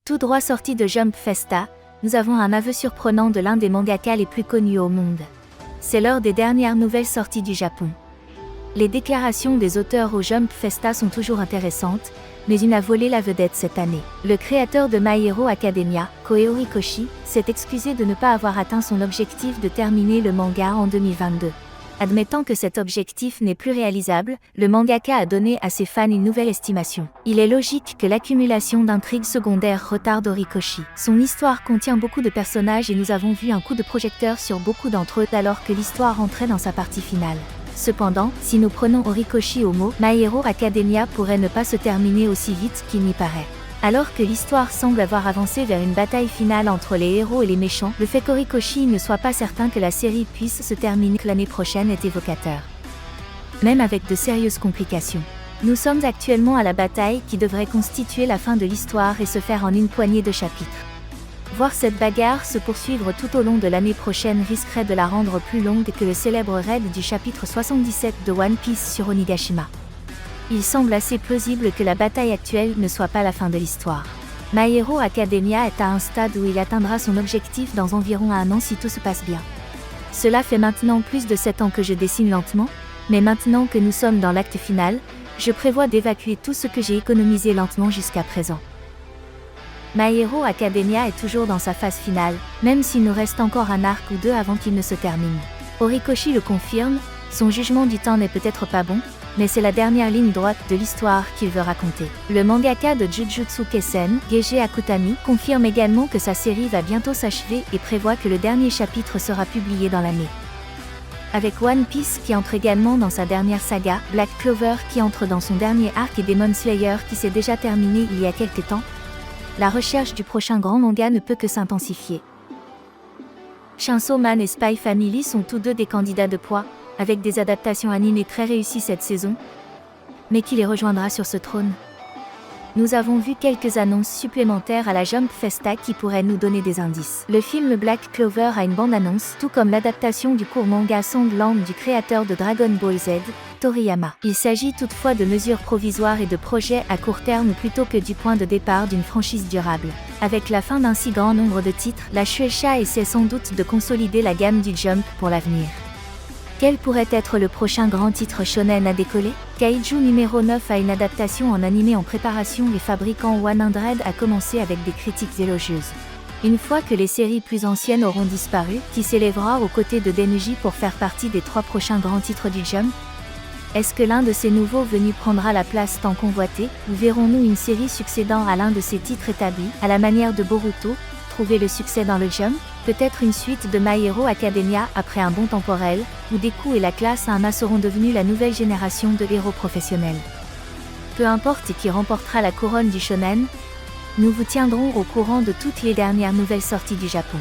Tout droit sorti de Jump Festa, nous avons un aveu surprenant de l'un des mangaka les plus connus au monde. C'est l'heure des dernières nouvelles sorties du Japon. Les déclarations des auteurs au Jump Festa sont toujours intéressantes, mais une a volé la vedette cette année. Le créateur de My Hero Academia, Kohei Horikoshi, s'est excusé de ne pas avoir atteint son objectif de terminer le manga en 2022. Admettant que cet objectif n'est plus réalisable, le mangaka a donné à ses fans une nouvelle estimation. Il est logique que l'accumulation d'intrigues secondaires retarde Horikoshi. Son histoire contient beaucoup de personnages et nous avons vu un coup de projecteur sur beaucoup d'entre eux alors que l'histoire entrait dans sa partie finale. Cependant, si nous prenons Horikoshi au mot, My Hero Academia pourrait ne pas se terminer aussi vite qu'il n'y paraît. Alors que l'histoire semble avoir avancé vers une bataille finale entre les héros et les méchants, le fait qu'Horikoshi ne soit pas certain que la série puisse se terminer l'année prochaine est évocateur. Même avec de sérieuses complications. Nous sommes actuellement à la bataille qui devrait constituer la fin de l'histoire et se faire en une poignée de chapitres. Voir cette bagarre se poursuivre tout au long de l'année prochaine risquerait de la rendre plus longue que le célèbre raid du chapitre 77 de One Piece sur Onigashima. Il semble assez plausible que la bataille actuelle ne soit pas la fin de l'histoire. My Hero Academia est à un stade où il atteindra son objectif dans environ un an si tout se passe bien. Cela fait maintenant plus de 7 ans que je dessine lentement, mais maintenant que nous sommes dans l'acte final, je prévois d'évacuer tout ce que j'ai économisé lentement jusqu'à présent. My Hero Academia est toujours dans sa phase finale, même s'il nous reste encore un arc ou deux avant qu'il ne se termine. Horikoshi le confirme, son jugement du temps n'est peut-être pas bon, mais c'est la dernière ligne droite de l'histoire qu'il veut raconter. Le mangaka de Jujutsu Kaisen, Gege Akutami, confirme également que sa série va bientôt s'achever et prévoit que le dernier chapitre sera publié dans l'année. Avec One Piece qui entre également dans sa dernière saga, Black Clover qui entre dans son dernier arc et Demon Slayer qui s'est déjà terminé il y a quelques temps, la recherche du prochain grand manga ne peut que s'intensifier. Chainsaw Man et Spy Family sont tous deux des candidats de poids, avec des adaptations animées très réussies cette saison, mais qui les rejoindra sur ce trône? Nous avons vu quelques annonces supplémentaires à la Jump Festa qui pourraient nous donner des indices. Le film Black Clover a une bande-annonce, tout comme l'adaptation du court manga Songland du créateur de Dragon Ball Z, Toriyama. Il s'agit toutefois de mesures provisoires et de projets à court terme plutôt que du point de départ d'une franchise durable. Avec la fin d'un si grand nombre de titres, la Shueisha essaie sans doute de consolider la gamme du Jump pour l'avenir. Quel pourrait être le prochain grand titre shonen à décoller? Kaiju numéro 9 a une adaptation en animé en préparation et fabricant 100 a commencé avec des critiques élogieuses. Une fois que les séries plus anciennes auront disparu, qui s'élèvera aux côtés de Denji pour faire partie des 3 prochains grands titres du Jump? Est-ce que l'un de ces nouveaux venus prendra la place tant convoitée, ou verrons-nous une série succédant à l'un de ces titres établis, à la manière de Boruto, trouver le succès dans le Jump? Peut-être une suite de My Hero Academia après un bond temporel, où Deku et la classe 1A seront devenus la nouvelle génération de héros professionnels. Peu importe qui remportera la couronne du shonen, nous vous tiendrons au courant de toutes les dernières nouvelles sorties du Japon.